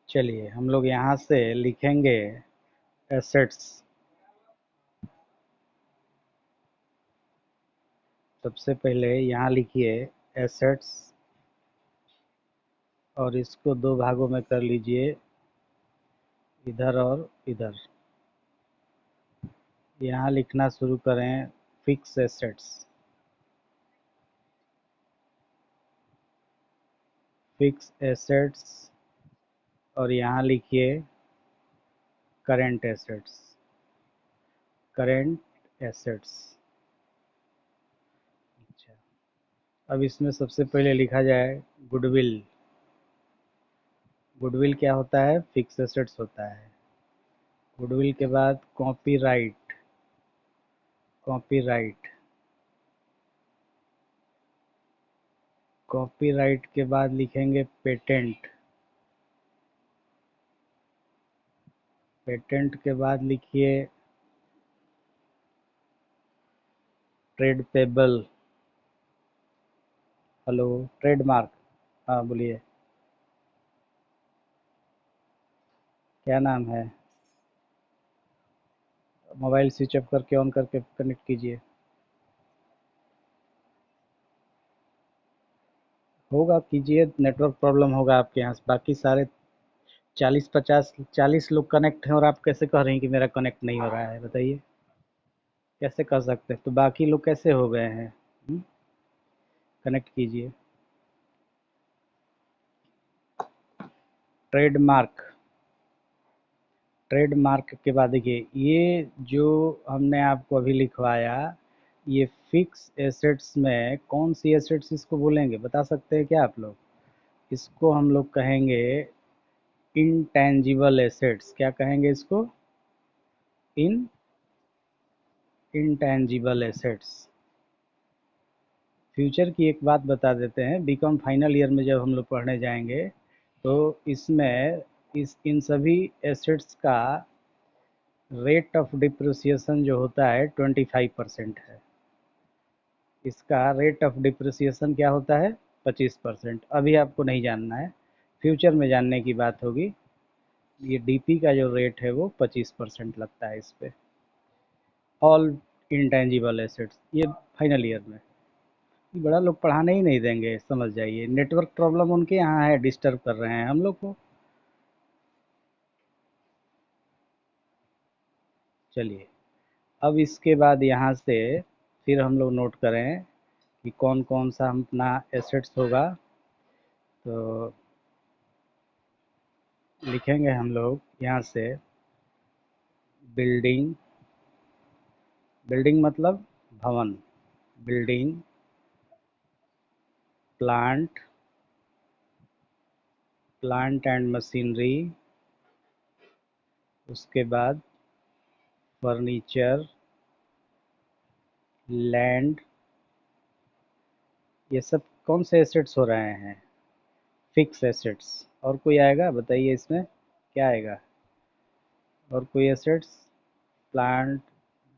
चलिए हम लोग यहाँ से लिखेंगे एसेट्स। सबसे पहले यहाँ लिखिए एसेट्स और इसको दो भागों में कर लीजिए, इधर और इधर। यहाँ लिखना शुरू करें फिक्स एसेट्स। फिक्स एसेट्स और यहाँ लिखिए करेंट एसेट्स। Current assets. अच्छा, अब इसमें सबसे पहले लिखा जाए गुडविल। गुडविल क्या होता है? फिक्स एसेट्स होता है। गुडविल के बाद कॉपीराइट। कॉपीराइट। कॉपीराइट के बाद लिखेंगे पेटेंट। पेटेंट के बाद लिखिए ट्रेड पेबल। Hello, trademark. हाँ बोलिए, क्या नाम है? मोबाइल स्विच ऑफ करके ऑन करके कनेक्ट कीजिए। होगा, कीजिए, नेटवर्क प्रॉब्लम होगा आपके यहाँ से। बाकी सारे 40-50-40 लोग कनेक्ट हैं और आप कैसे कह रहे हैं कि मेरा कनेक्ट नहीं हो रहा है? बताइए, कैसे कर सकते हैं? तो बाकी लोग कैसे हो गए हैं? कनेक्ट कीजिए। ट्रेडमार्क। ट्रेडमार्क के बाद देखिए, ये जो हमने आपको अभी लिखवाया, ये फिक्स एसेट्स में कौन सी एसेट्स इसको बोलेंगे, बता सकते हैं क्या आप लोग? इसको हम लोग कहेंगे इनटेंजिबल एसेट्स। क्या कहेंगे इसको? इन इनटेंजिबल एसेट्स। फ्यूचर की एक बात बता देते हैं, बीकॉम फाइनल ईयर में जब हम लोग पढ़ने जाएंगे तो इसमें इस इन सभी एसेट्स का रेट ऑफ डिप्रिसिएशन जो होता है 25% है। इसका रेट ऑफ डिप्रिसिएशन क्या होता है? 25%। अभी आपको नहीं जानना है, फ्यूचर में जानने की बात होगी। ये डीपी का जो रेट है वो 25% लगता है इस पे, ऑल इंटेंजिबल एसेट्स, ये फाइनल ईयर में। बड़ा लोग पढ़ाने ही नहीं देंगे, समझ जाइए। नेटवर्क प्रॉब्लम उनके यहाँ है, डिस्टर्ब कर रहे हैं हम लोग को। चलिए, अब इसके बाद यहाँ से फिर हम लोग नोट करें कि कौन कौन सा अपना एसेट्स होगा। तो लिखेंगे हम लोग यहाँ से बिल्डिंग। बिल्डिंग मतलब भवन। Building, plant, plant and machinery, उसके बाद फर्नीचर, लैंड। ये सब कौन से एसेट्स हो रहे हैं? Fix assets. और कोई आएगा? बताइए इसमें क्या आएगा? और कोई एसेट्स? प्लांट।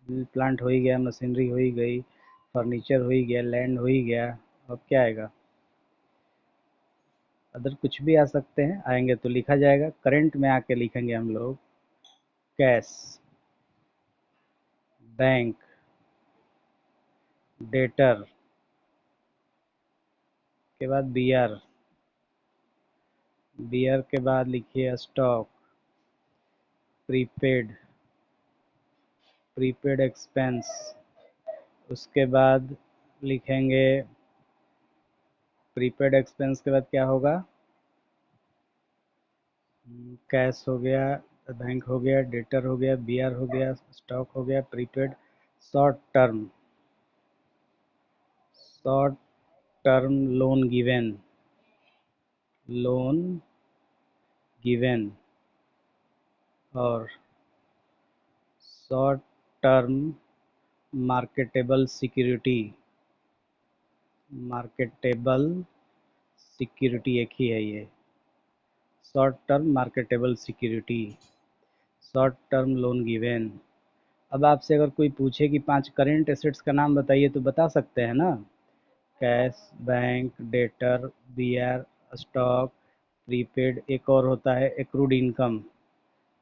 प्लांट हो ही गया, मशीनरी हो ही गई, फर्नीचर हो ही गया, लैंड हो ही गया। अब क्या आएगा? अदर कुछ भी आ सकते हैं, आएंगे तो लिखा जाएगा। करंट में आके लिखेंगे हम लोग कैश, बैंक, डेटर के बाद बियर। बियर के बाद लिखिए स्टॉक, प्रीपेड, प्रीपेड एक्सपेंस। उसके बाद लिखेंगे प्रीपेड एक्सपेंस के बाद क्या होगा? कैश हो गया, बैंक हो गया, डेटर हो गया, बियर हो गया, स्टॉक हो गया, prepaid. Short term. Short term loan given. Loan given. और short term marketable security. Marketable security एक ही है ये। Short term marketable security, short term loan given. अब आपसे अगर कोई पूछे कि 5 करेंट एसेट्स का नाम बताइए तो बता सकते हैं ना? Cash, bank, debtor, bear, stock, prepaid, एक और होता है एक्रूड इनकम,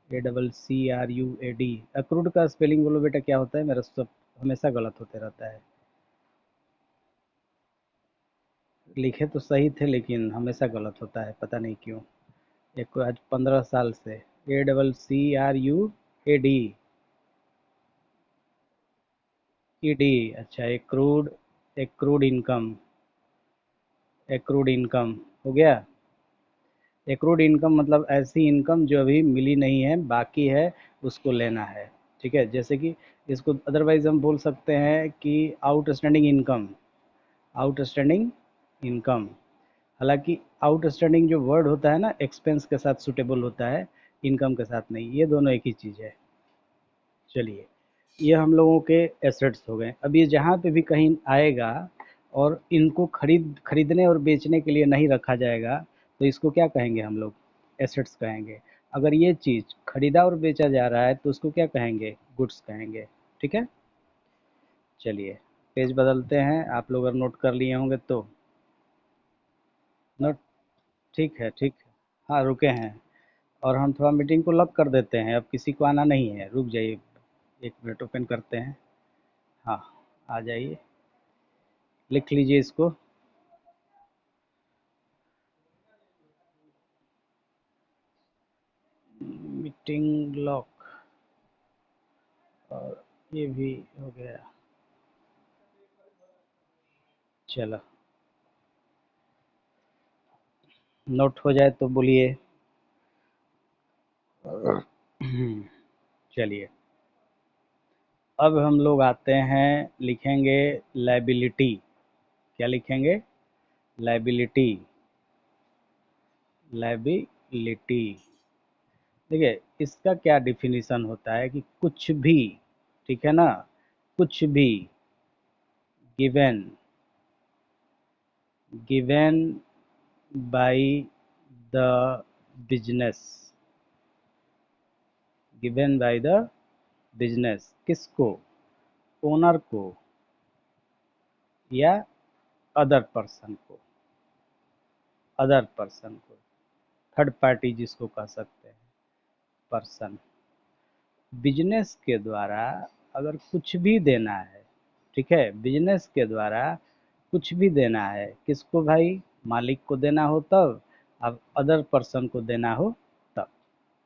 ACCRUAD। एक्रूड का स्पेलिंग बोलो बेटा क्या होता है, मेरा सब हमेशा गलत होते रहता है। लिखे तो सही थे लेकिन हमेशा गलत होता है, पता नहीं क्यों। एक को आज 15 साल से। ACCRUAD। ईडी, अच्छा accrued, accrued income, accrued income हो गया। एक्रूड इनकम मतलब ऐसी इनकम जो अभी मिली नहीं है, बाकी है, उसको लेना है। ठीक है, जैसे कि इसको अदरवाइज हम बोल सकते हैं कि आउटस्टैंडिंग इनकम, आउटस्टैंडिंग इनकम। हालांकि आउटस्टैंडिंग जो वर्ड होता है ना, एक्सपेंस के साथ सूटेबल होता है, इनकम के साथ नहीं, ये दोनों एक ही चीज़ है। चलिए, ये हम लोगों के एसेट्स हो गए। अब ये जहाँ पे भी कहीं आएगा और इनको खरीदने और बेचने के लिए नहीं रखा जाएगा, तो इसको क्या कहेंगे हम लोग, एसेट्स कहेंगे। अगर ये चीज़ खरीदा और बेचा जा रहा है तो उसको क्या कहेंगे, गुड्स कहेंगे। ठीक है, चलिए पेज बदलते हैं, आप लोग अगर नोट कर लिए होंगे तो। नोट, ठीक है ठीक है। हाँ रुके हैं, और हम थोड़ा मीटिंग को लॉक कर देते हैं, अब किसी को आना नहीं है, रुक जाइए, 1 मिनट ओपन करते हैं। हाँ, आ जाइए, लिख लीजिए इसको। मीटिंग लॉक, और ये भी हो गया। चलो, नोट हो जाए तो बोलिए। चलिए, अब हम लोग आते हैं, लिखेंगे लाइबिलिटी। क्या लिखेंगे, लाइबिलिटी, लाइबिलिटी। देखिए इसका क्या डिफिनीशन होता है कि कुछ भी, ठीक है ना, कुछ भी given, given by the business, given by the business, किसको, ओनर को या अदर पर्सन को, अदर पर्सन को, थर्ड पार्टी जिसको कह सकते हैं, पर्सन, बिजनेस के द्वारा अगर कुछ भी देना है, ठीक है, बिजनेस के द्वारा कुछ भी देना है, किसको भाई, मालिक को देना हो तब, अब अदर पर्सन को देना हो तब।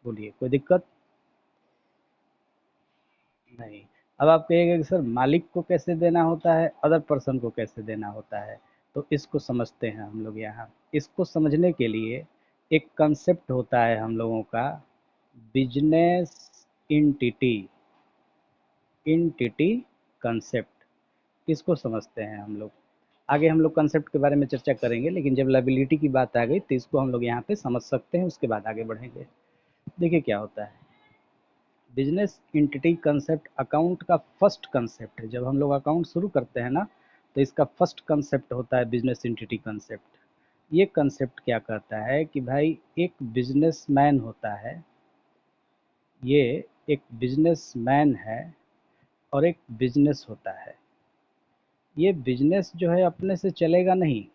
बोलिए कोई दिक्कत नहीं। अब आप कहिएगा कि सर मालिक को कैसे देना होता है, अदर पर्सन को कैसे देना होता है, तो इसको समझते हैं हम लोग यहाँ। इसको समझने के लिए एक कंसेप्ट होता है हम लोगों का, बिजनेस इंटिटी, इंटिटी कंसेप्ट, इसको समझते हैं हम लोग। आगे हम लोग कंसेप्ट के बारे में चर्चा करेंगे, लेकिन जब लाइबिलिटी की बात आ गई तो इसको हम लोग यहाँ पे समझ सकते हैं, उसके बाद आगे बढ़ेंगे। देखिए क्या होता है, बिजनेस इंटिटी कंसेप्ट अकाउंट का फर्स्ट कंसेप्ट है। जब हम लोग अकाउंट शुरू करते हैं ना, तो इसका फर्स्ट कंसेप्ट होता है बिजनेस इंटिटी कंसेप्ट। ये कंसेप्ट क्या कहता है कि भाई एक बिजनेसमैन होता है, ये एक बिजनेसमैन है, और एक बिजनेस होता है। ये बिजनेस जो है अपने से चलेगा नहीं,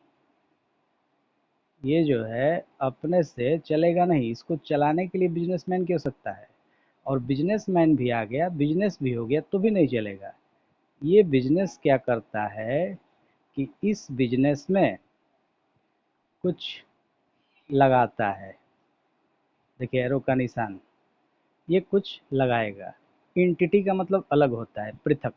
ये जो है अपने से चलेगा नहीं, इसको चलाने के लिए बिजनेसमैन की आवश्यकता है। और बिजनेसमैन भी आ गया, बिजनेस भी हो गया तो भी नहीं चलेगा। ये बिजनेस क्या करता है कि इस बिजनेस में कुछ लगाता है, देखिए एरो का निशान, ये कुछ लगाएगा। इंटिटी का मतलब अलग होता है, पृथक।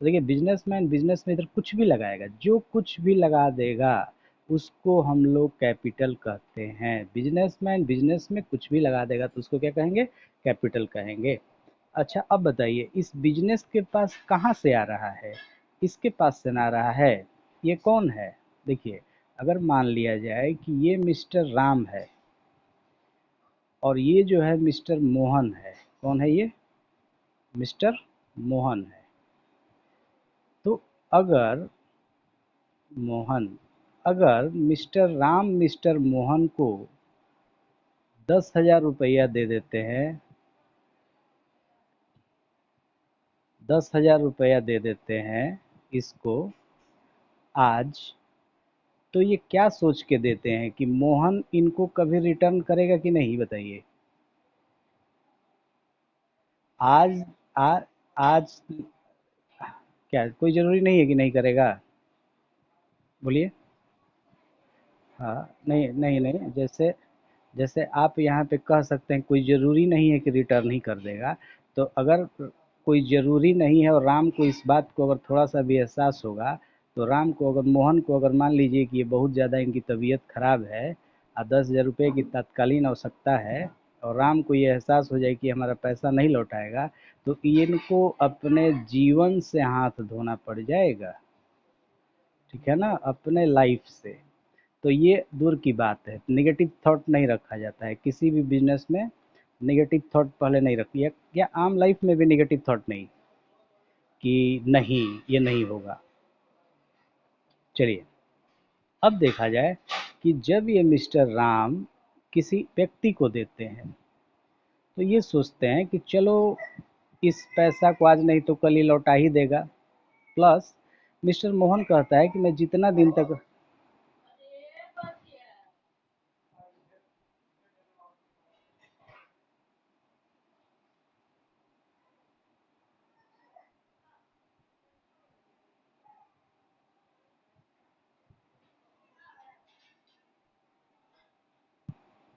तो देखिए बिजनेसमैन बिजनेस में इधर कुछ भी लगाएगा, जो कुछ भी लगा देगा उसको हम लोग कैपिटल कहते हैं। बिजनेसमैन बिजनेस में कुछ भी लगा देगा तो उसको क्या कहेंगे, कैपिटल कहेंगे। अच्छा अब बताइए, इस बिजनेस के पास कहाँ से आ रहा है, इसके पास से ना आ रहा है, ये कौन है। देखिए, अगर मान लिया जाए कि ये मिस्टर राम है, और ये जो है मिस्टर मोहन है, कौन है ये, मिस्टर मोहन है। तो अगर मोहन, अगर मिस्टर राम मिस्टर मोहन को 10,000 रुपया दे देते हैं, 10,000 रुपया दे देते हैं इसको आज, तो ये क्या सोच के देते हैं कि मोहन इनको कभी रिटर्न करेगा कि नहीं, बताइए। आज आ, आज क्या कोई ज़रूरी नहीं है कि नहीं करेगा? बोलिए। हाँ, नहीं नहीं नहीं, जैसे जैसे आप यहाँ पे कह सकते हैं कोई ज़रूरी नहीं है कि रिटर्न ही कर देगा। तो अगर कोई ज़रूरी नहीं है और राम को इस बात को अगर थोड़ा सा भी एहसास होगा, तो राम को अगर मोहन को अगर मान लीजिए कि ये बहुत ज़्यादा इनकी तबीयत खराब है और 10,000 रुपये की तत्कालीन आवश्यकता है, और राम को ये एहसास हो जाए कि हमारा पैसा नहीं लौटाएगा, तो इनको अपने जीवन से हाथ धोना पड़ जाएगा। ठीक है ना, अपने लाइफ से। तो ये दूर की बात है, नेगेटिव थॉट नहीं रखा जाता है किसी भी बिजनेस में। नेगेटिव थॉट पहले नहीं रखिए, या आम लाइफ में भी नेगेटिव थॉट नहीं कि नहीं ये नहीं होगा। चलिए, अब देखा जाए कि जब ये मिस्टर राम किसी व्यक्ति को देते हैं, तो ये सोचते हैं कि चलो इस पैसा को आज नहीं तो कल ही लौटा ही देगा। प्लस मिस्टर मोहन कहता है कि मैं जितना दिन तक।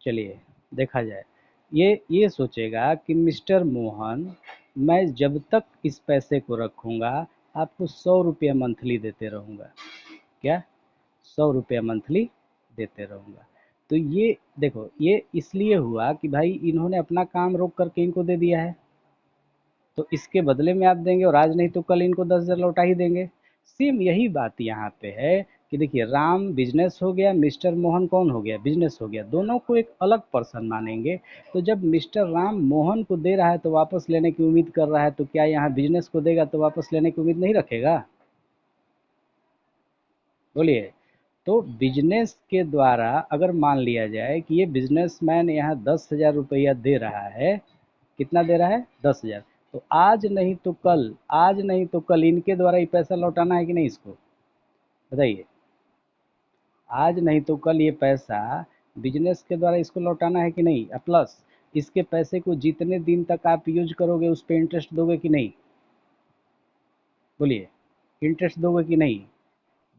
चलिए, देखा जाए, ये सोचेगा कि मिस्टर मोहन, मैं जब तक इस पैसे को रखूँगा आपको 100 रुपया मंथली देते रहूँगा। क्या? 100 रुपया मंथली देते रहूँगा। तो ये देखो, ये इसलिए हुआ कि भाई इन्होंने अपना काम रोक करके इनको दे दिया है, तो इसके बदले में आप देंगे और आज नहीं तो कल इनको 10,000 लौटा ही देंगे। सेम यही बात यहाँ पे है कि देखिए, राम बिजनेस हो गया, मिस्टर मोहन कौन हो गया? बिजनेस हो गया। दोनों को एक अलग पर्सन मानेंगे। तो जब मिस्टर राम मोहन को दे रहा है तो वापस लेने की उम्मीद कर रहा है, तो क्या यहाँ बिजनेस को देगा तो वापस लेने की उम्मीद नहीं रखेगा? बोलिए। तो बिजनेस के द्वारा अगर मान लिया जाए कि ये बिजनेसमैन यहाँ 10,000 रुपया दे रहा है, कितना दे रहा है? 10,000। तो आज नहीं तो कल, आज नहीं तो कल इनके द्वारा ये पैसा लौटाना है कि नहीं इसको, बताइए। आज नहीं तो कल ये पैसा बिजनेस के द्वारा इसको लौटाना है कि नहीं? प्लस इसके पैसे को जितने दिन तक आप यूज करोगे उस पर इंटरेस्ट दोगे कि नहीं? बोलिए, इंटरेस्ट दोगे कि नहीं?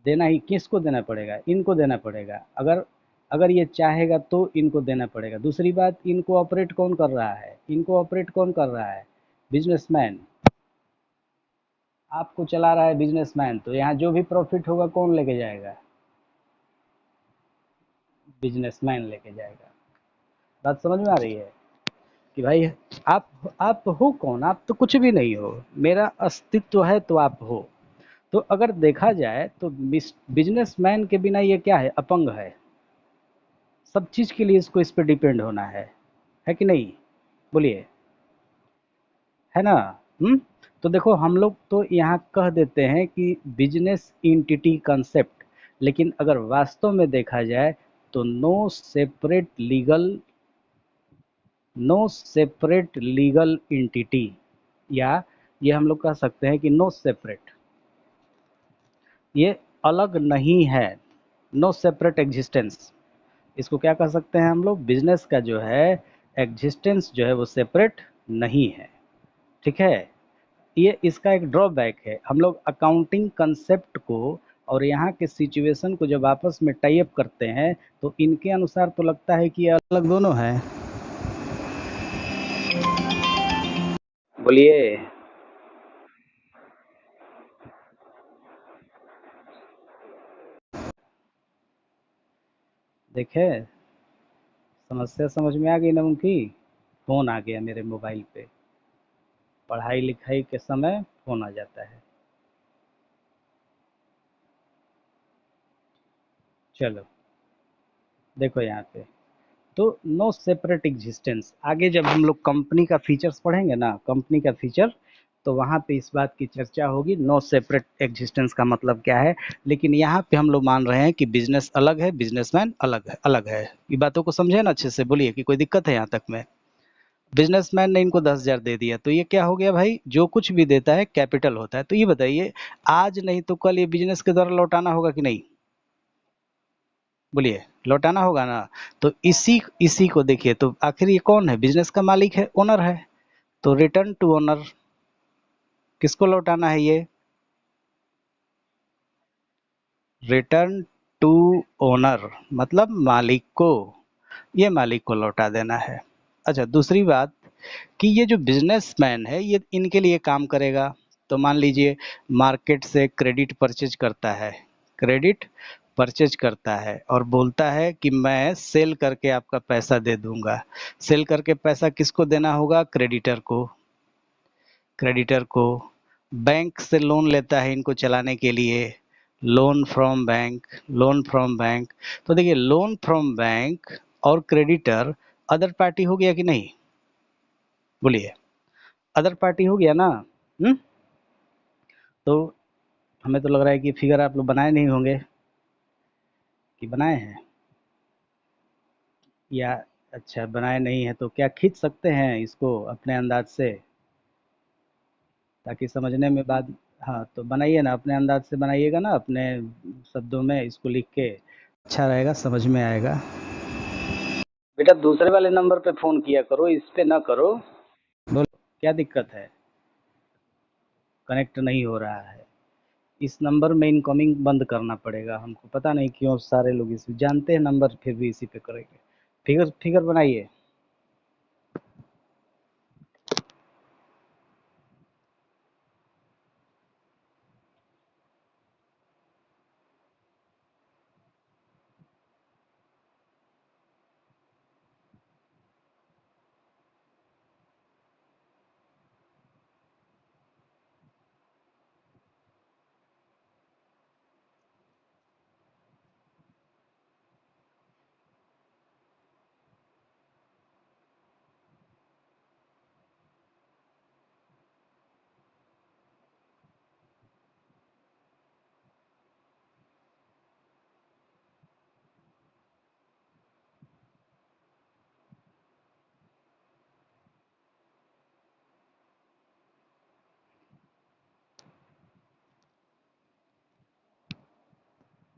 देना ही, किसको देना पड़ेगा? इनको देना पड़ेगा। अगर अगर ये चाहेगा तो इनको देना पड़ेगा। दूसरी बात, इनको ऑपरेट कौन कर रहा है? इनको ऑपरेट कौन कर रहा है? बिजनेसमैन। आपको चला रहा है बिजनेसमैन, तो यहाँ जो भी प्रॉफिट होगा कौन लेके जाएगा? बिजनेसमैन लेके जाएगा। बात समझ में आ रही है कि भाई आप हो कौन? आप तो कुछ भी नहीं हो, मेरा अस्तित्व है तो आप हो। तो अगर देखा जाए तो बिजनेसमैन के बिना ये क्या है? अपंग है। सब चीज़ के लिए इसको इस पे डिपेंड होना है कि नहीं? बोलिए, है ना? हम्म। तो देखो, हम लोग तो यहाँ कह देते हैं कि बिजनेस इंटिटी कंसेप्ट, लेकिन अगर वास्तव में देखा जाए तो नो सेपरेट लीगल इंटिटी, या ये हम लोग कह सकते हैं कि नो सेपरेट, ये अलग नहीं है। नो सेपरेट एग्जिस्टेंस, इसको क्या कह सकते हैं हम लोग? बिजनेस का जो है एग्जिस्टेंस जो है वो सेपरेट नहीं है। ठीक है। ये इसका एक ड्रॉबैक है। हम लोग अकाउंटिंग कंसेप्ट को और यहाँ के सिचुएशन को जब आपस में टाई अप करते हैं, तो इनके अनुसार तो लगता है कि ये अलग दोनों हैं। बोलिए। देखे, समस्या समझ में आ गई ना उनकी? फ़ोन आ गया मेरे मोबाइल पे, पढ़ाई लिखाई के समय फ़ोन आ जाता है। चलो, देखो यहाँ पे, तो नो सेपरेट एग्जिस्टेंस, आगे जब हम लोग कंपनी का फीचर्स पढ़ेंगे ना, कंपनी का फीचर, तो वहाँ पे इस बात की चर्चा होगी नो सेपरेट एग्जिस्टेंस का मतलब क्या है। लेकिन यहाँ पे हम लोग मान रहे हैं कि बिजनेस अलग है, बिजनेसमैन अलग है, अलग है। ये बातों को समझे ना अच्छे से? बोलिए कि कोई दिक्कत है यहाँ तक में? बिजनेसमैन ने इनको 10,000 दे दिया, तो ये क्या हो गया भाई? जो कुछ भी देता है कैपिटल होता है। तो ये बताइए, आज नहीं तो कल ये बिजनेस के द्वारा लौटाना होगा कि नहीं? बोलिए, लौटाना होगा ना। तो इसी इसी को देखिए, तो आखिर ये कौन है, बिजनेस का मालिक है, ओनर है। तो रिटर्न टू ओनर, किसको लौटाना है ये, रिटर्न टू ओनर, मतलब मालिक को, ये मालिक को लौटा देना है। अच्छा, दूसरी बात कि ये जो बिजनेसमैन है ये इनके लिए काम करेगा। तो मान लीजिए मार्केट से क्रेडिट परचेज करता है, क्रेडिट परचेज करता है और बोलता है कि मैं सेल करके आपका पैसा दे दूंगा। सेल करके पैसा किसको देना होगा, क्रेडिटर को, क्रेडिटर को। बैंक से लोन लेता है इनको चलाने के लिए, loan from bank, loan from bank. तो देखिए, लोन फ्रॉम बैंक और क्रेडिटर अदर पार्टी हो गया कि नहीं, बोलिए, अदर पार्टी हो गया ना। हम्म। तो हमें तो लग रहा है कि फिगर आप लोग बनाए नहीं होंगे, कि बनाए हैं या, अच्छा बनाए नहीं है तो क्या खींच सकते हैं इसको अपने अंदाज से, ताकि समझने में बात। हाँ, तो बनाइए ना, अपने अंदाज से बनाइएगा ना, अपने शब्दों में इसको लिख के, अच्छा रहेगा, समझ में आएगा। बेटा दूसरे वाले नंबर पे फ़ोन किया करो, इस पे ना करो। बोलो, क्या दिक्कत है, कनेक्ट नहीं हो रहा है। इस नंबर में इनकमिंग बंद करना पड़ेगा हमको, पता नहीं क्यों सारे लोग इस जानते हैं नंबर, फिर भी इसी पे करेंगे। फिगर फिगर बनाइए।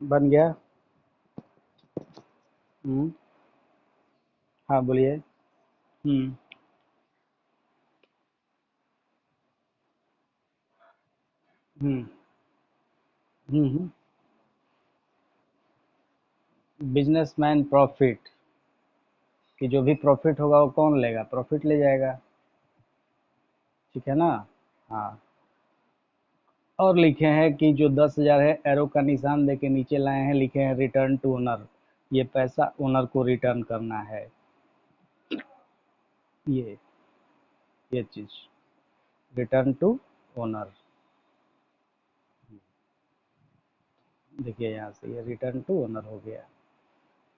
बन गया। हम्म। हाँ बोलिए। हम्म। हम्म। हम्म। बिजनेसमैन प्रॉफिट, कि जो भी प्रॉफिट होगा वो कौन लेगा, प्रॉफिट ले जाएगा, ठीक है ना। हाँ, और लिखे हैं कि जो 10,000 है, एरो का निशान दे के नीचे लाए हैं, लिखे हैं रिटर्न टू ओनर, ये पैसा ओनर को रिटर्न करना है। ये ये चीज, रिटर्न टू ओनर। देखिए यहाँ से ये रिटर्न टू ओनर हो गया।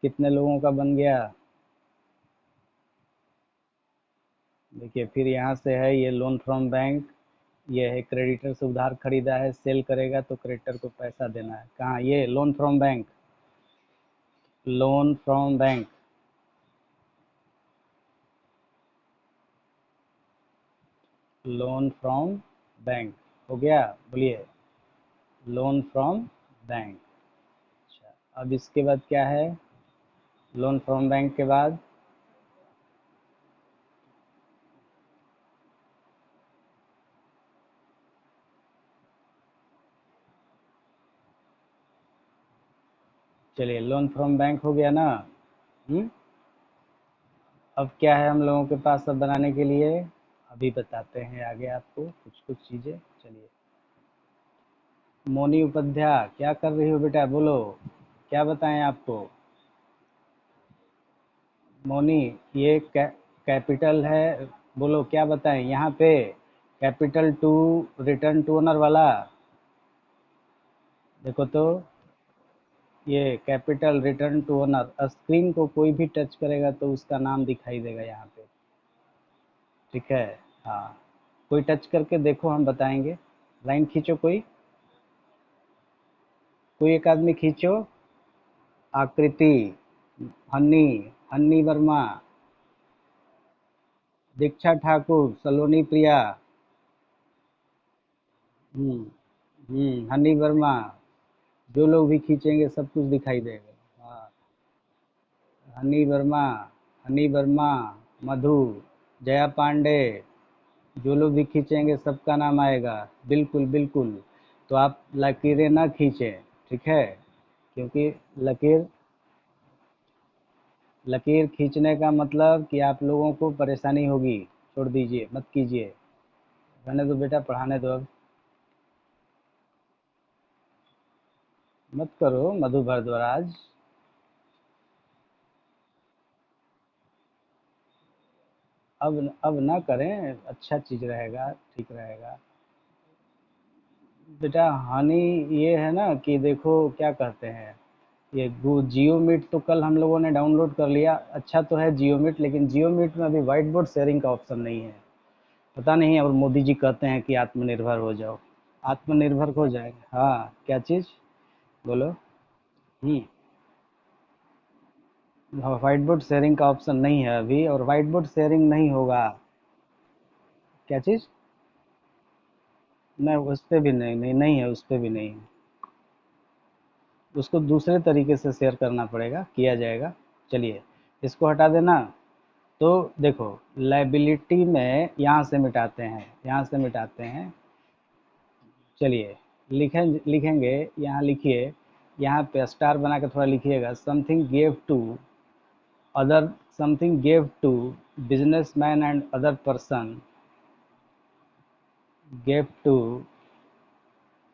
कितने लोगों का बन गया, देखिए, फिर यहाँ से है ये लोन फ्रॉम बैंक, ये है क्रेडिटर से उधार खरीदा है, सेल करेगा तो क्रेडिटर को पैसा देना है, कहाँ, ये loan from bank, loan from bank, loan from bank हो गया, बोलिए, लोन फ्रॉम बैंक। अच्छा, अब इसके बाद क्या है, लोन फ्रॉम बैंक के बाद, चलिए लोन फ्रॉम बैंक हो गया ना। हम्म। अब क्या है हम लोगों के पास अब बनाने के लिए, अभी बताते हैं आगे आपको कुछ कुछ चीज़ें। चलिए, मोनी उपाध्याय क्या कर रही हो बेटा, बोलो, क्या बताएं आपको। मोनी, ये कैपिटल है, बोलो क्या बताएं यहाँ पे, capital to return to owner वाला, देखो तो, ये capital return to owner, screen को कोई भी टच करेगा तो उसका नाम दिखाई देगा यहाँ पे, ठीक है। हाँ, कोई टच करके देखो, हम बताएंगे। लाइन खींचो कोई, कोई एक आदमी खींचो। आकृति, हन्नी, हन्नी वर्मा, दीक्षा ठाकुर, सलोनी प्रिया। हम्म। हन्नी वर्मा, जो लोग भी खींचेंगे सब कुछ दिखाई देगा। हाँ, हनी वर्मा, हनी वर्मा, मधु, जया पांडे, जो लोग भी खींचेंगे सबका नाम आएगा। बिल्कुल बिल्कुल। तो आप लकीरें ना खींचें, ठीक है? क्योंकि लकीर लकीर खींचने का मतलब कि आप लोगों को परेशानी होगी। छोड़ दीजिए, मत कीजिए। रहने दो बेटा, पढ़ाने दो अब। मत करो मधु भारद्वाज। अब ना करें, अच्छा चीज़ रहेगा, ठीक रहेगा। बेटा हानि ये है ना कि देखो क्या कहते हैं, ये जियो मीट तो कल हम लोगों ने डाउनलोड कर लिया। अच्छा तो है जियो मीट, लेकिन जियो मीट में अभी वाइट बोर्ड शेयरिंग का ऑप्शन नहीं है। पता नहीं, और मोदी जी कहते हैं कि आत्मनिर्भर हो जाओ। आत्मनिर्भर हो जाएगा, हाँ क्या चीज़? बोलो। हम्म। वाइट बोर्ड शेयरिंग का ऑप्शन नहीं है अभी, और वाइट बोर्ड शेयरिंग नहीं होगा। क्या चीज़? नहीं, उस पर भी नहीं, नहीं नहीं है, उस पर भी नहीं है। उसको दूसरे तरीके से शेयर करना पड़ेगा, किया जाएगा। चलिए, इसको हटा देना। तो देखो, लाइबिलिटी में यहाँ से मिटाते हैं, यहाँ से मिटाते हैं। चलिए, लिखेंगे। यहाँ लिखिए, यहाँ पे स्टार बना के थोड़ा लिखिएगा। Something gave to other, something gave to businessman and other person, gave to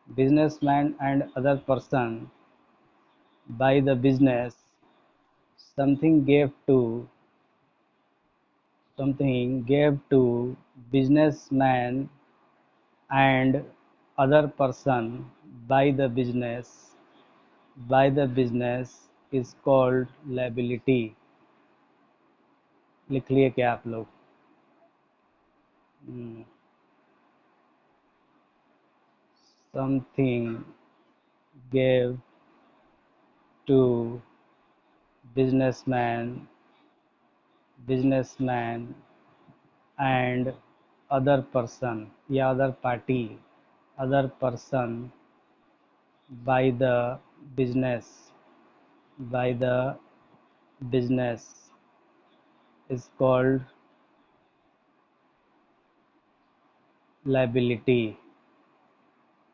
businessman and other person by the business, something gave to, something gave to businessman and other person by the business, by the business is called liability। लिख लिए क्या आप लोग? Something gave to businessman, businessman and other person या other party, other person by the business, by the business is called liability।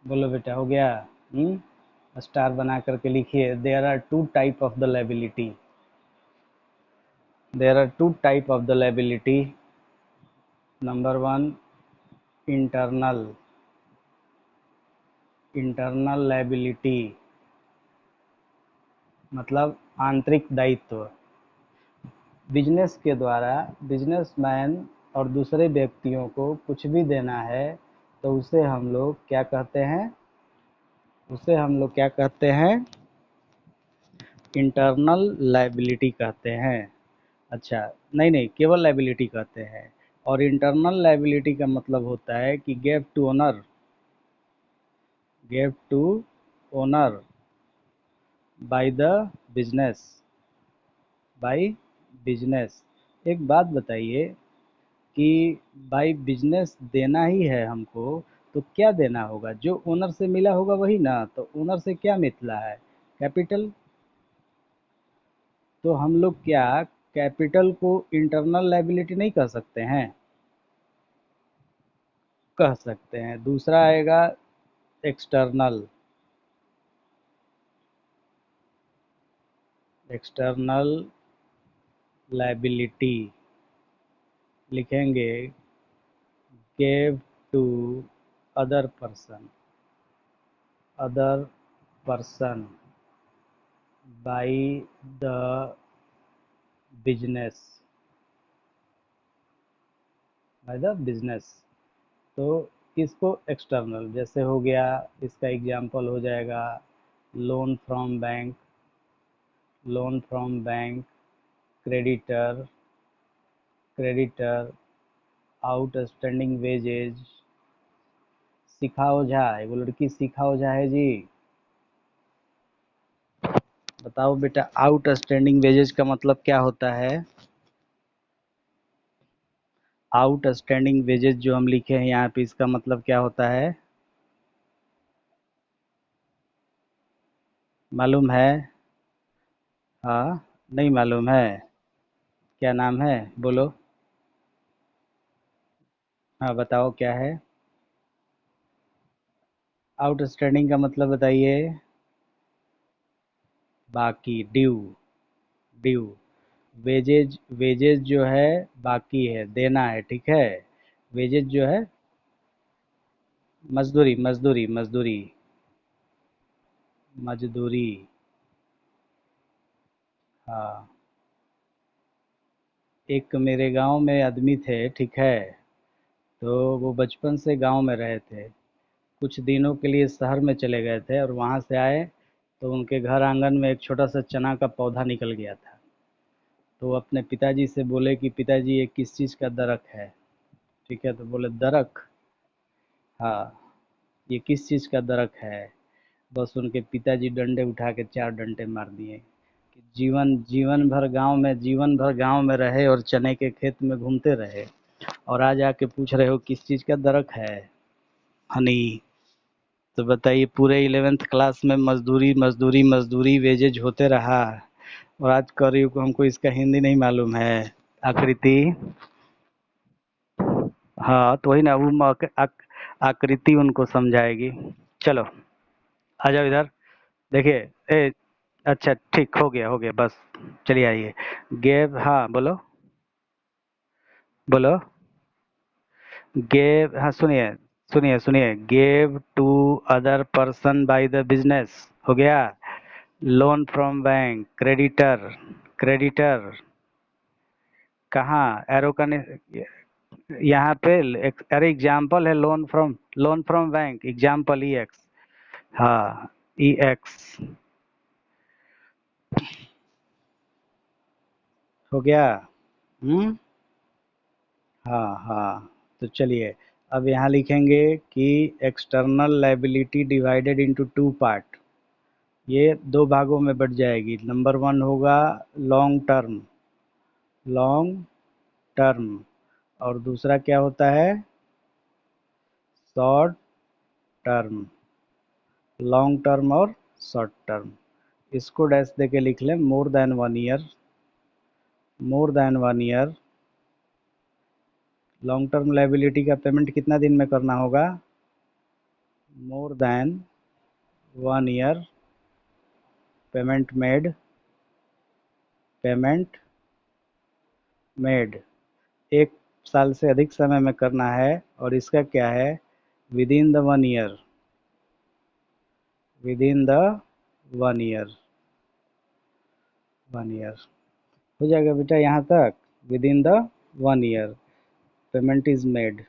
बोलो बेटा, हो गया? स्टार बना करके लिखिए। There are two type of the liability, there are two type of the liability. Number one, internal, internal liability मतलब आंतरिक दायित्व। बिजनेस के द्वारा बिजनेसमैन और दूसरे व्यक्तियों को कुछ भी देना है तो उसे हम लोग क्या कहते हैं? उसे हम लोग क्या कहते हैं? इंटरनल लाइबिलिटी कहते हैं। अच्छा, नहीं नहीं, केवल लाइबिलिटी कहते हैं। और इंटरनल लाइबिलिटी का मतलब होता है कि gave to owner, gave to owner by the business, by business. एक बात बताइए कि बाय बिजनेस देना ही है हमको, तो क्या देना होगा? जो ओनर से मिला होगा वही ना। तो ओनर से क्या मिला है? कैपिटल। तो हम लोग क्या कैपिटल को इंटरनल लाइबिलिटी नहीं कह सकते हैं? कह सकते हैं। दूसरा आएगा एक्सटर्नल, एक्सटर्नल लाइबिलिटी। लिखेंगे gave to other person, other person by the business, by the business. तो इसको एक्सटर्नल जैसे हो गया, इसका एग्जांपल हो जाएगा loan from bank, loan from bank, creditor, creditor, outstanding wages. Shikha Ojha, एगो लड़की शिखा ओझा है जी। बताओ बेटा, आउटस्टैंडिंग वेजेज का मतलब क्या होता है? आउटस्टैंडिंग वेजेज जो हम लिखे हैं यहाँ पे, इसका मतलब क्या होता है? मालूम है? हाँ, नहीं मालूम है? क्या नाम है? बोलो। हाँ बताओ क्या है। आउटस्टैंडिंग का मतलब बताइए। बाकी, ड्यू। ड्यू। वेजेज, वेजेज जो है बाकी है, देना है, ठीक है। वेजेज जो है, मजदूरी, मजदूरी, मजदूरी। मजदूरी। हाँ। एक मेरे गांव में आदमी थे, ठीक है। तो वो बचपन से गांव में रहे थे। कुछ दिनों के लिए शहर में चले गए थे और वहां से आए तो उनके घर आंगन में एक छोटा सा चना का पौधा निकल गया था। तो वो अपने पिताजी से बोले कि पिताजी ये किस चीज़ का दरख्त है? ठीक है, तो बोले दरख्त। हाँ, ये किस चीज़ का दरख्त है? बस उनके पिताजी डंडे उठा के 4 डंडे मार दिए कि जीवन भर गांव में रहे और चने के खेत में घूमते रहे, और आज आके पूछ रहे हो किस चीज़ का दरख्त है? हनी। तो बताइए, पूरे 11th क्लास में मजदूरी, मजदूरी, मजदूरी, वेजेज होते रहा, और आज कह रही हो कि हमको इसका हिंदी नहीं मालूम है। आकृति। हाँ तो वही ना, वो आकृति उनको समझाएगी। चलो, आ जाओ इधर। देखिए। ए, अच्छा ठीक, हो गया बस। चलिए आइए। गेव, हाँ बोलो। बोलो। गेव, हाँ सुनिए, सुनिए, gave to other person by the business, हो गया। Loan from bank, creditor. Creditor. कहाँ एरो का यहाँ पे अरे एग्जाम्पल है, loan from bank, example E X. हाँ, ई एक्स। हो गया। हम्म। हाँ हाँ। तो चलिए, अब यहाँ लिखेंगे कि external liability divided into two part. ये दो भागों में बढ़ जाएगी। नंबर वन होगा लॉन्ग टर्म, लॉन्ग टर्म। और दूसरा क्या होता है? Short term. लॉन्ग टर्म और शॉर्ट टर्म। इसको डैश दे के लिख लें, more than 1 year. More than 1 year. Long term liability का पेमेंट कितना दिन में करना होगा? More than 1 year. Payment made. Payment made. 1 साल से अधिक समय में करना है, और इसका क्या है? With in the 1 year. With in the 1 year. 1 year. हो जाएगा बेटा यहाँ तक। With in the 1 year payment is made.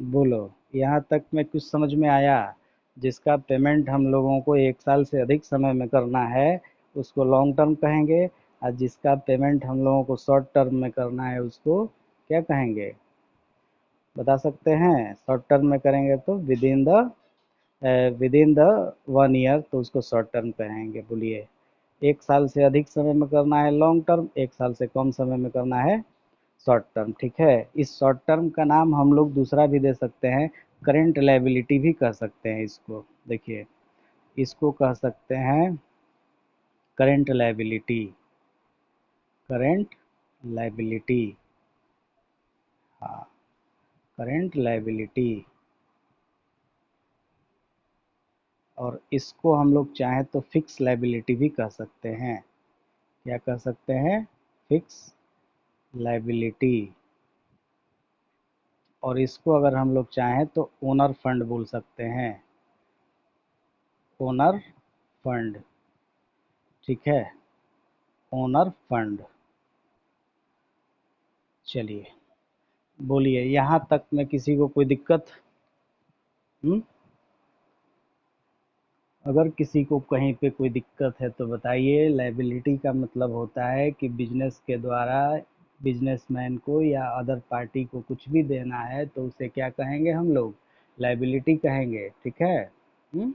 बोलो, यहाँ तक में कुछ समझ में आया? जिसका पेमेंट हम लोगों को 1 साल से अधिक समय में करना है उसको लॉन्ग टर्म कहेंगे, और जिसका पेमेंट हम लोगों को शॉर्ट टर्म में करना है उसको क्या कहेंगे? बता सकते हैं? शॉर्ट टर्म में करेंगे तो विद इन द 1 ईयर, तो उसको शॉर्ट टर्म कहेंगे। बोलिए। 1 साल से अधिक समय में करना है लॉन्ग टर्म, 1 साल से कम समय में करना है शॉर्ट टर्म, ठीक है। इस शॉर्ट टर्म का नाम हम लोग दूसरा भी दे सकते हैं, करेंट लायबिलिटी भी कह सकते हैं इसको। देखिए, इसको कह सकते हैं करेंट लायबिलिटी। Current liability. हाँ, करेंट लायबिलिटी। और इसको हम लोग चाहें तो फिक्स लायबिलिटी भी कह सकते हैं। क्या कह सकते हैं? Fix liability. और इसको अगर हम लोग चाहें तो ओनर फंड बोल सकते हैं। ओनर फंड, ठीक है। Owner fund. चलिए, बोलिए, यहाँ तक में किसी को कोई दिक्कत? हम्म। अगर किसी को कहीं पे कोई दिक्कत है तो बताइए। लायबिलिटी का मतलब होता है कि बिजनेस के द्वारा बिजनेसमैन को या अदर पार्टी को कुछ भी देना है तो उसे क्या कहेंगे हम लोग? लायबिलिटी कहेंगे, ठीक है। हम्म।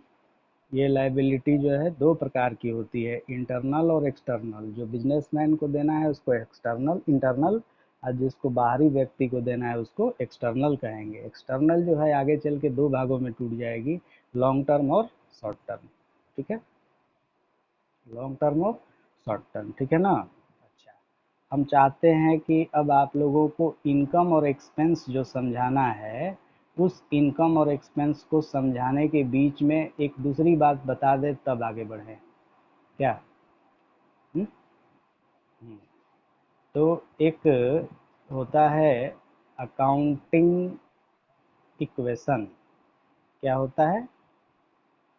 ये लायबिलिटी जो है दो प्रकार की होती है, इंटरनल और एक्सटर्नल। जो बिजनेसमैन को देना है उसको एक्सटर्नल, इंटरनल, और जिसको बाहरी व्यक्ति को देना है उसको एक्सटर्नल कहेंगे। एक्सटर्नल जो है आगे चल के दो भागों में टूट जाएगी, लॉन्ग टर्म और शॉर्ट टर्म, ठीक है, लॉन्ग टर्म और शॉर्ट टर्म, ठीक है ना। अच्छा, हम चाहते हैं कि अब आप लोगों को इनकम और एक्सपेंस जो समझाना है, उस इनकम और एक्सपेंस को समझाने के बीच में एक दूसरी बात बता दे तब आगे बढ़ें, क्या? हुँ? हुँ। तो एक होता है अकाउंटिंग इक्वेशन, क्या होता है?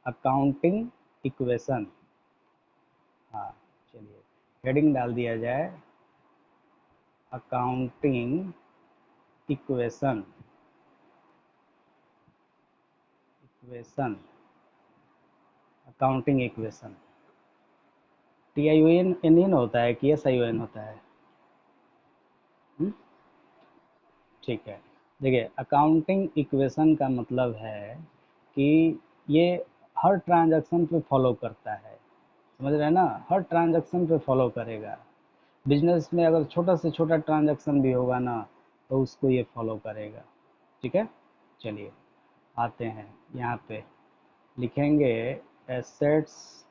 Accounting equation. हाँ, चलिए हेडिंग डाल दिया जाए, accounting equation, equation, accounting equation. T I O N N N होता है कि एस आई ओ एन होता है? हुँ? ठीक है, देखिए अकाउंटिंग इक्वेशन का मतलब है कि ये हर ट्रांजैक्शन पे फॉलो करता है, समझ रहे हैं ना, हर ट्रांजैक्शन पे फॉलो करेगा। बिजनेस में अगर छोटा से छोटा ट्रांजैक्शन भी होगा ना, तो उसको ये फॉलो करेगा, ठीक है। चलिए आते हैं यहाँ पे, लिखेंगे एसेट्स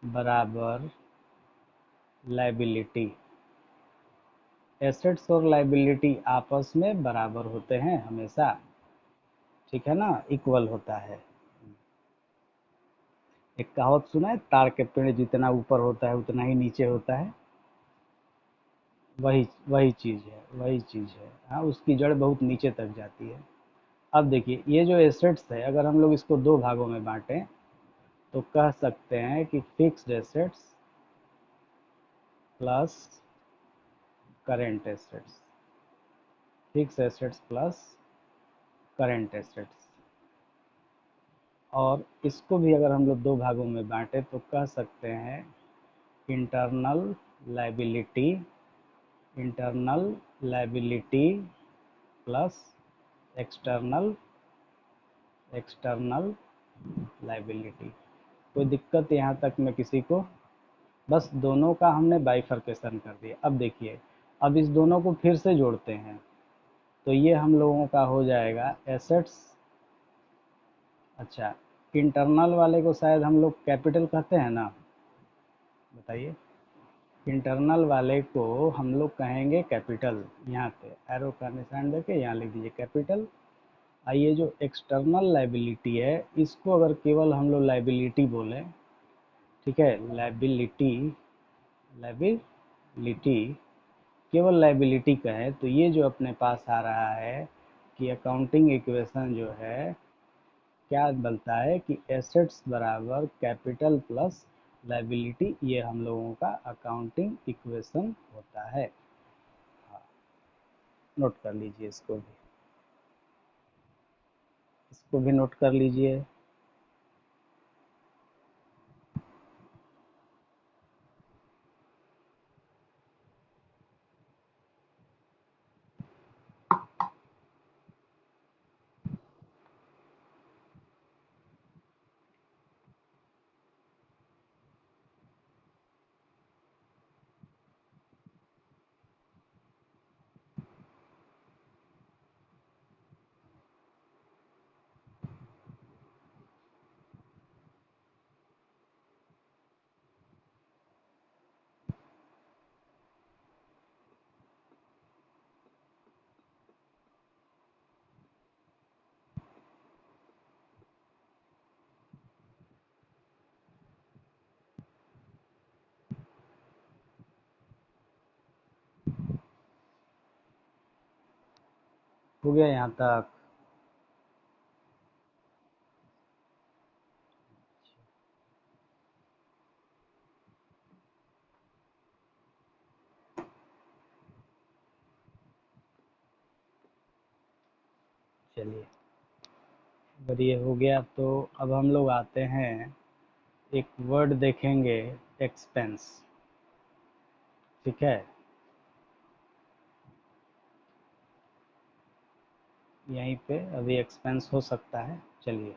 बराबर लाइबिलिटी। एसेट्स और लाइबिलिटी आपस में बराबर होते हैं हमेशा, ठीक है ना, इक्वल होता है। एक कहावत सुना है, ताड़ के पेड़ जितना ऊपर होता है उतना ही नीचे होता है, वही वही चीज़ है, वही चीज़ है। हाँ, उसकी जड़ बहुत नीचे तक जाती है। अब देखिए ये जो एसेट्स है, अगर हम लोग इसको दो भागों में बांटें तो कह सकते हैं कि fixed assets plus current assets, fix assets plus current assets. और इसको भी अगर हम लोग दो भागों में बांटे तो कह सकते हैं internal liability, internal liability plus external, external liability. कोई दिक्कत यहाँ तक में किसी को? बस दोनों का हमने बाइफर्केशन कर दिया। अब देखिए, अब इस दोनों को फिर से जोड़ते हैं तो ये हम लोगों का हो जाएगा एसेट्स। अच्छा, इंटरनल वाले को शायद हम लोग कैपिटल कहते हैं ना, बताइए। इंटरनल वाले को हम लोग कहेंगे कैपिटल, यहाँ पे एरो का निशान देके यहाँ लिख दीजिए कैपिटल। आइए जो एक्सटर्नल लाइबिलिटी है, इसको अगर केवल हम लोग लाइबिलिटी बोलें, ठीक है, लाइबिलिटी, लाइबिलिटी, केवल लाइबिलिटी कहें तो ये जो अपने पास आ रहा है कि अकाउंटिंग इक्वेशन जो है क्या बनता है कि एसेट्स बराबर कैपिटल प्लस लाइबिलिटी, ये हम लोगों का अकाउंटिंग इक्वेशन होता है। हाँ, नोट कर लीजिए इसको भी, इसको भी नोट कर लीजिए। हो गया यहाँ तक? चलिए, अगर ये हो गया तो अब हम लोग आते हैं, एक वर्ड देखेंगे एक्सपेंस, ठीक है। यहीं पे अभी एक्सपेंस हो सकता है। चलिए,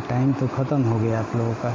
टाइम तो ख़त्म हो गया आप लोगों का।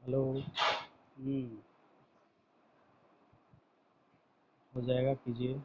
हेलो। हो जाएगा, कीजिए।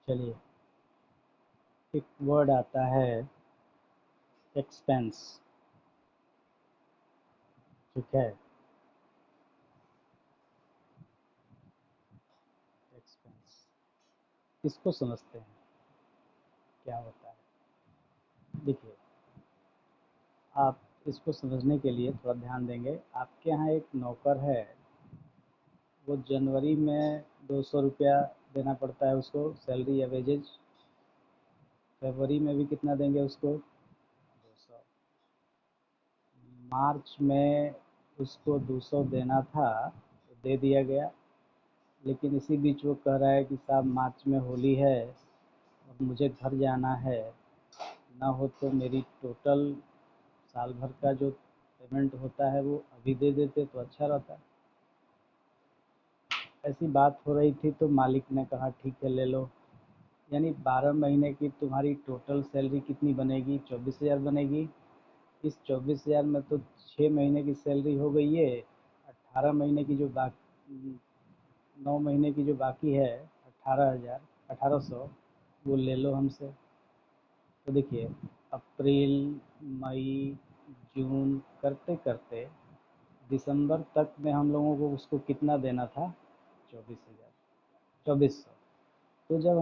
चलिए, एक वर्ड आता है एक्सपेंस। ठीक है। एक्सपेंस, इसको समझते हैं क्या होता है। देखिए, आप इसको समझने के लिए थोड़ा ध्यान देंगे। आपके यहाँ एक नौकर है, वो जनवरी में 200 रुपया देना पड़ता है उसको सैलरी या वेजेज। फरवरी में भी कितना देंगे उसको? 200। मार्च में उसको 200 देना था, तो दे दिया गया। लेकिन इसी बीच वो कह रहा है कि साहब मार्च में होली है और मुझे घर जाना है, ना हो तो मेरी टोटल साल भर का जो पेमेंट होता है वो अभी दे देते तो अच्छा रहता। ऐसी बात हो रही थी तो मालिक ने कहा ठीक है ले लो। यानी 12 महीने की तुम्हारी टोटल सैलरी कितनी बनेगी? 24,000 बनेगी। इस 24,000 में तो 6 महीने की सैलरी हो गई है। 18 महीने की जो बाकी, 9 महीने की जो बाकी है, 18,000, 1800, वो ले लो हमसे। तो देखिए, अप्रैल, मई, जून करते करते दिसंबर तक में हम लोगों को उसको कितना देना था? 24,000, 2400। तो जब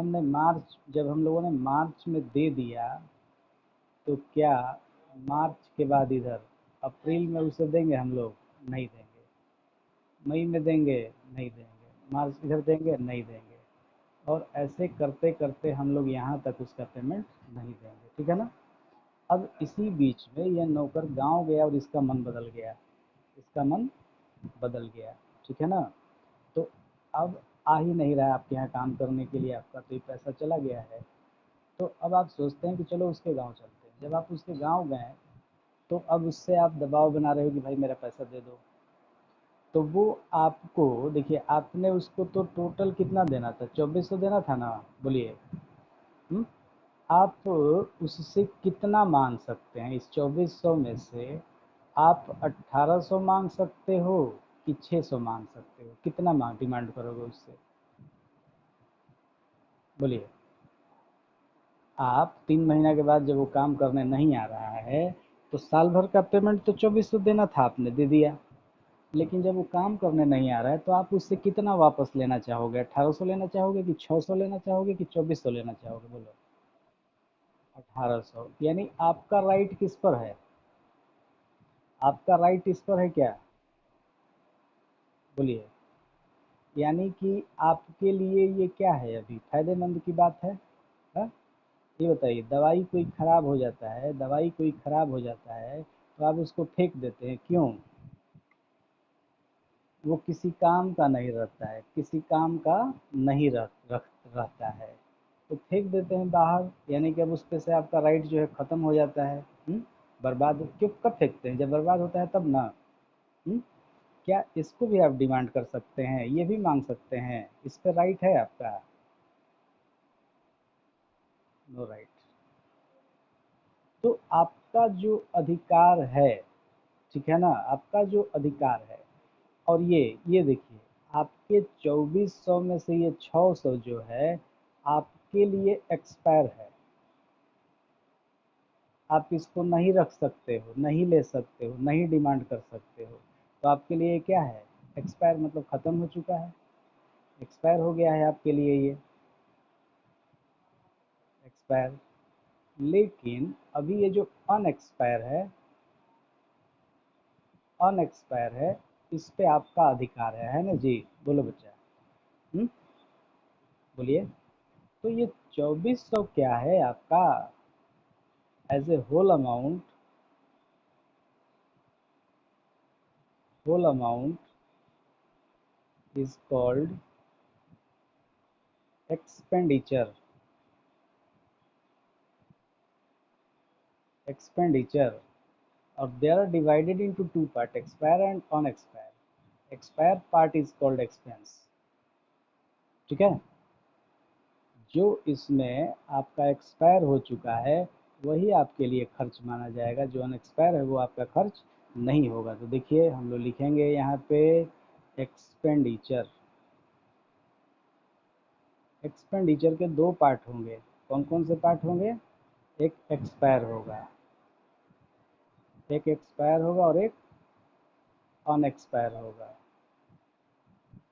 हम लोगों ने मार्च में दे दिया, तो क्या मार्च के बाद इधर अप्रैल में उसे देंगे हम लोग? नहीं देंगे। मई में देंगे? नहीं देंगे। मार्च इधर देंगे? नहीं देंगे। और ऐसे करते करते हम लोग यहाँ तक उसका पेमेंट नहीं देंगे। ठीक है ना? अब इसी बीच में यह नौकर गांव गया और इसका मन बदल गया। इसका मन बदल गया। ठीक है ना? तो अब आ ही नहीं रहा है आपके यहाँ काम करने के लिए, आपका तो ये पैसा चला गया है। तो अब आप सोचते हैं कि चलो उसके गांव चलते हैं। जब आप उसके गांव गए, तो अब उससे आप दबाव बना रहे हो कि भाई मेरा पैसा दे दो। तो वो आपको, देखिए, आपने उसको तो टोटल कितना देना था? 2400 देना था ना? बोलिए। हम्म? आप उससे कितना मांग सकते हैं? इस 2400 में से आप 1800 मांग सकते हो कि 600 मांग सकते हो? कितना मांग डिमांड करोगे उससे? बोलिए। आप 3 महीना के बाद जब वो काम करने नहीं आ रहा है, तो साल भर का पेमेंट तो 2400 देना था, आपने दे दिया। लेकिन जब वो काम करने नहीं आ रहा है, तो आप उससे कितना वापस लेना चाहोगे? 1800 लेना चाहोगे कि 600 लेना चाहोगे कि 2400 लेना चाहोगे? बोलो। 1800। यानी आपका राइट किस पर है? आपका राइट इस पर है क्या? बोलिए। यानी कि आपके लिए ये क्या है, अभी फायदेमंद की बात है? हाँ? ये बताइए, दवाई कोई खराब हो जाता है, दवाई कोई खराब हो जाता है तो आप उसको फेंक देते हैं, क्यों? वो किसी काम का नहीं रहता है, किसी काम का नहीं रहता है, तो फेंक देते हैं बाहर, यानी कि अब उस पे से आपका राइट जो है ख़त्म हो जाता है। बर्बाद क्यों, कब फेंकते हैं, जब बर्बाद होता है तब ना। हुँ? क्या इसको भी आप डिमांड कर सकते हैं, ये भी मांग सकते हैं, इस पे राइट है आपका? No right. तो आपका जो अधिकार है, ठीक है ना, आपका जो अधिकार है, और ये देखिए, आपके 2400 में से ये 600 जो है आपके लिए एक्सपायर है, आप इसको नहीं रख सकते हो, नहीं ले सकते हो, नहीं डिमांड कर सकते हो, तो आपके लिए क्या है? एक्सपायर मतलब ख़त्म हो चुका है, एक्सपायर हो गया है आपके लिए ये, एक्सपायर। लेकिन अभी ये जो अनएक्सपायर है, इस पे आपका अधिकार है ना जी? बोलो बच्चा। हम्म, बोलिए। तो ये 2400 क्या है आपका, as a whole amount is called expenditure, expenditure. और they are divided into two part, expire and unexpire. Expire part is called expense, ठीक है? जो इसमें आपका एक्सपायर हो चुका है वही आपके लिए खर्च माना जाएगा, जो अनएक्सपायर है वो आपका खर्च नहीं होगा। तो देखिए हम लोग लिखेंगे यहाँ पे एक्सपेंडिचर। एक्सपेंडिचर के दो पार्ट होंगे, कौन कौन से पार्ट होंगे? एक एक्सपायर होगा, एक एक्सपायर होगा और एक अनएक्सपायर होगा,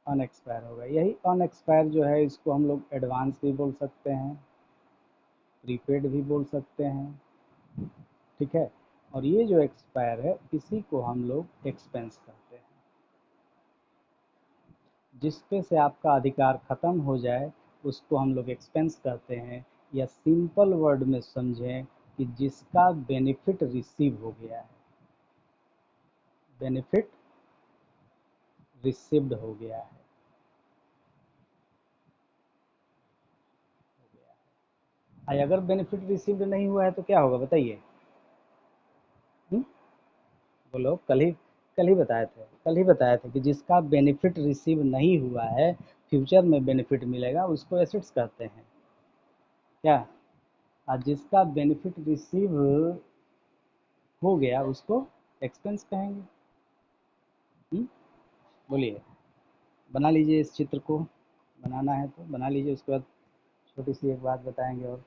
अनएक्सपायर होगा। यही अनएक्सपायर जो है इसको हम लोग एडवांस भी बोल सकते हैं, प्रीपेड भी बोल सकते हैं, ठीक है? और ये जो एक्सपायर है इसी को हम लोग एक्सपेंस करते हैं, जिस पे से आपका अधिकार ख़त्म हो जाए उसको हम लोग एक्सपेंस कहते हैं, या सिंपल वर्ड में समझें कि जिसका बेनिफिट रिसीव हो गया है, बेनिफिट रिसीव्ड हो गया है, अगर बेनिफिट रिसीव्ड नहीं हुआ है तो क्या होगा बताइए? हम्म? बोलो, कल ही बताए थे कि जिसका बेनिफिट रिसीव नहीं हुआ है, फ्यूचर में बेनिफिट मिलेगा, उसको एसेट्स कहते हैं, क्या? और जिसका बेनिफिट रिसीव हो गया उसको एक्सपेंस कहेंगे। हम्म? बोलिए, बना लीजिए इस चित्र को, बनाना है तो बना लीजिए, उसके बाद छोटी सी एक बात बताएंगे और।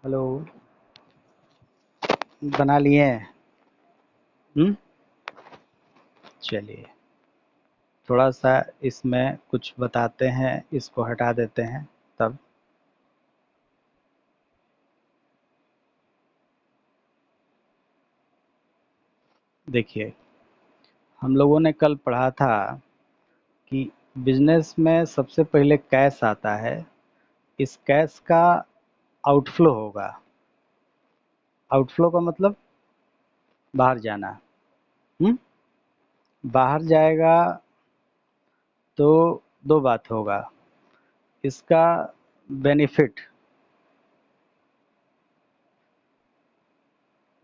हेलो, बना लिए? हम्म, चलिए, थोड़ा सा इसमें कुछ बताते हैं, इसको हटा देते हैं तब। देखिए, हम लोगों ने कल पढ़ा था कि बिजनेस में सबसे पहले कैश आता है, इस कैश का आउटफ्लो होगा। आउटफ्लो का मतलब बाहर जाना। हम्म, बाहर जाएगा तो दो बात होगा, इसका बेनिफिट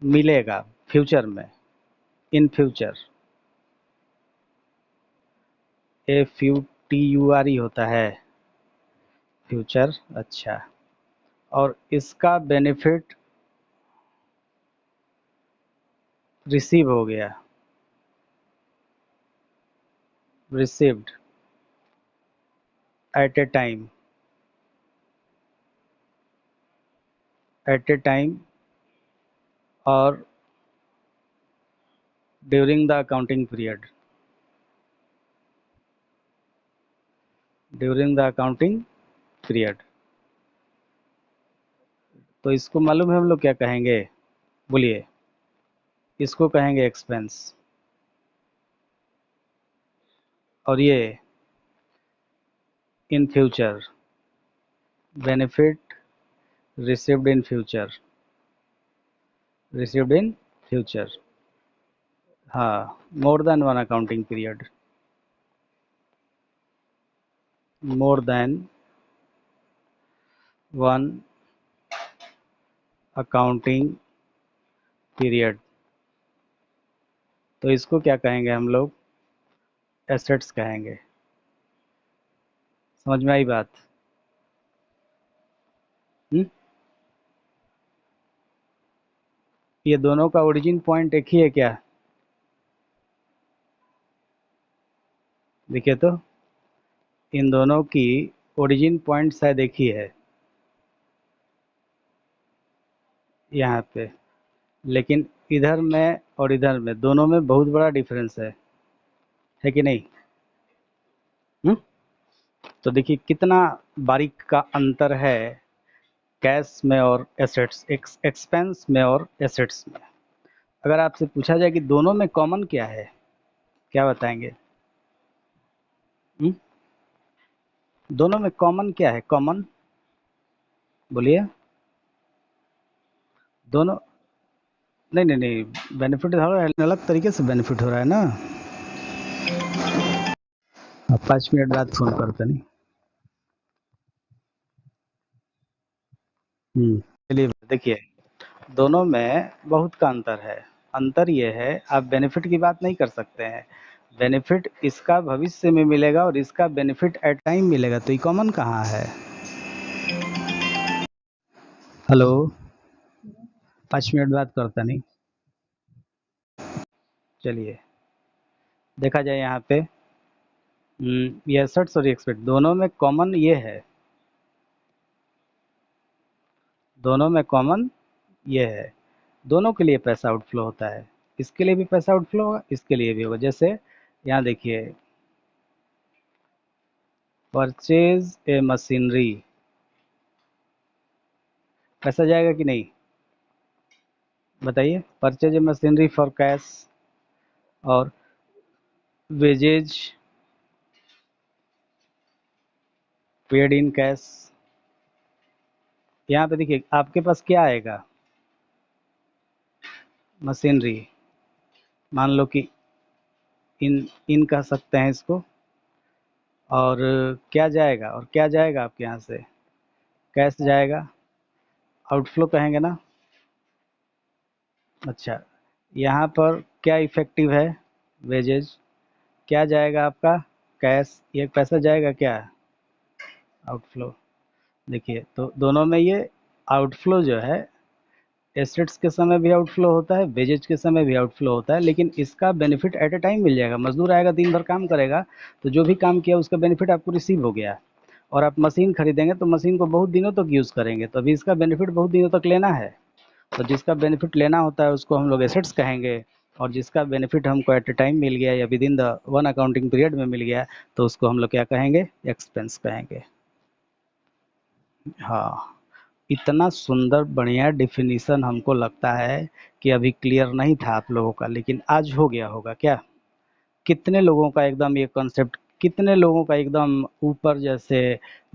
मिलेगा फ्यूचर में, इन फ्यूचर। FUTURE होता है फ्यूचर। अच्छा, और इसका बेनिफिट रिसीव हो गया, received at a time, at a time और during the accounting period, during the accounting period. तो इसको मालूम है हम लोग क्या कहेंगे? बोलिए। इसको कहेंगे एक्सपेंस। और ये in future, benefit received in future, received in future. हाँ, more than one accounting period, more than one accounting period. तो इसको क्या कहेंगे हम लोग? एसेट्स कहेंगे। समझ में आई बात? हुँ? ये दोनों का ओरिजिन पॉइंट एक ही है क्या? देखिए तो, इन दोनों की ओरिजिन पॉइंट शायद एक ही है यहाँ पे, लेकिन इधर में और इधर में, दोनों में बहुत बड़ा डिफरेंस है कि नहीं? हुँ? तो देखिए कितना बारीक का अंतर है कैश में और एसेट्स, एक्सपेंस में और एसेट्स में। अगर आपसे पूछा जाए कि दोनों में कॉमन क्या है, क्या बताएंगे? हुँ? दोनों में कॉमन क्या है? कॉमन बोलिए। दोनों, नहीं नहीं नहीं, बेनिफिट हो रहा है, अलग तरीके से बेनिफिट हो रहा है ना। आप 5 मिनट बाद फोन करते नहीं। चलिए देखिए, दोनों में बहुत का अंतर है। अंतर ये है, आप बेनिफिट की बात नहीं कर सकते हैं। बेनिफिट इसका भविष्य में मिलेगा और इसका बेनिफिट एट टाइम मिलेगा, तो ये कॉमन कहाँ है? हेलो, 5 मिनट बाद करता नहीं। चलिए देखा जाए यहाँ पे, ये एसेट्स और एक्सपेक्ट दोनों में कॉमन ये है, दोनों में कॉमन ये है, दोनों के लिए पैसा आउटफ्लो होता है। इसके लिए भी पैसा आउटफ्लो होगा, इसके लिए भी होगा। जैसे यहाँ देखिए, परचेज ए मशीनरी, पैसा जाएगा कि नहीं? बताइए। Purchase a machinery for cash और वेजेज पेड इन कैश। यहाँ पे देखिए आपके पास क्या आएगा? मशीनरी, मान लो कि इन कह सकते हैं इसको। और क्या जाएगा, और क्या जाएगा आपके यहाँ से? कैश जाएगा, आउटफ्लो कहेंगे ना। अच्छा, यहाँ पर क्या इफेक्टिव है? वेजेज। क्या जाएगा आपका? कैश। ये पैसा जाएगा क्या? आउटफ्लो। देखिए तो दोनों में ये आउटफ्लो जो है, एसेट्स के समय भी आउटफ्लो होता है, वेजेज के समय भी आउटफ्लो होता है, लेकिन इसका बेनिफिट एट ए टाइम मिल जाएगा। मजदूर आएगा, दिन भर काम करेगा, तो जो भी काम किया उसका बेनिफिट आपको रिसीव हो गया। और आप मशीन खरीदेंगे तो मशीन को बहुत दिनों तक यूज़ करेंगे, तो अभी इसका बेनिफिट बहुत दिनों तक लेना है। तो जिसका बेनिफिट लेना होता है उसको हम लोग एसेट्स कहेंगे, और जिसका बेनिफिट हमको एट ए टाइम मिल गया या with in the one accounting period में मिल गया, तो उसको हम लोग क्या कहेंगे? एक्सपेंस कहेंगे। हाँ, इतना सुंदर बढ़िया डिफिनीशन हमको लगता है कि अभी क्लियर नहीं था आप लोगों का, लेकिन आज हो गया होगा क्या? कितने लोगों का एकदम ये कॉन्सेप्ट कितने लोगों का एकदम ऊपर जैसे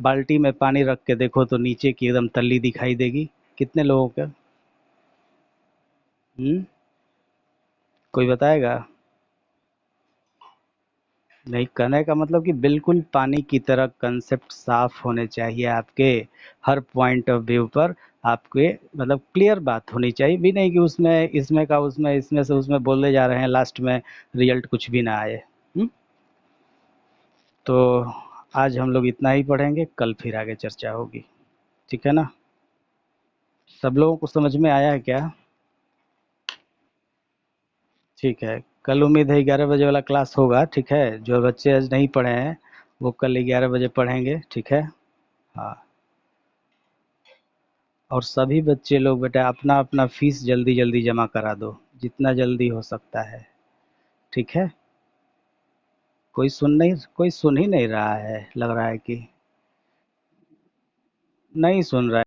बाल्टी में पानी रख के देखो तो नीचे की एकदम तल्ली दिखाई देगी। कितने लोगों का? कोई बताएगा? नहीं, कहने का मतलब कि बिल्कुल पानी की तरह कंसेप्ट साफ होने चाहिए आपके हर पॉइंट ऑफ व्यू पर। आपके मतलब क्लियर बात होनी चाहिए भी नहीं कि उसमें इसमें का उसमें इसमें से उसमें बोले जा रहे हैं, लास्ट में रिजल्ट कुछ भी ना आए। तो आज हम लोग इतना ही पढ़ेंगे, कल फिर आगे चर्चा होगी। ठीक है ना? सब लोगों को समझ में आया है क्या? ठीक है, कल उम्मीद है 11 बजे वाला क्लास होगा। ठीक है, जो बच्चे आज नहीं पढ़े हैं वो कल 11 बजे पढ़ेंगे। ठीक है। हाँ, और सभी बच्चे लोग बेटा अपना अपना फीस जल्दी जल्दी जमा करा दो, जितना जल्दी हो सकता है। ठीक है। कोई सुन ही नहीं रहा है, लग रहा है कि नहीं सुन रहा है।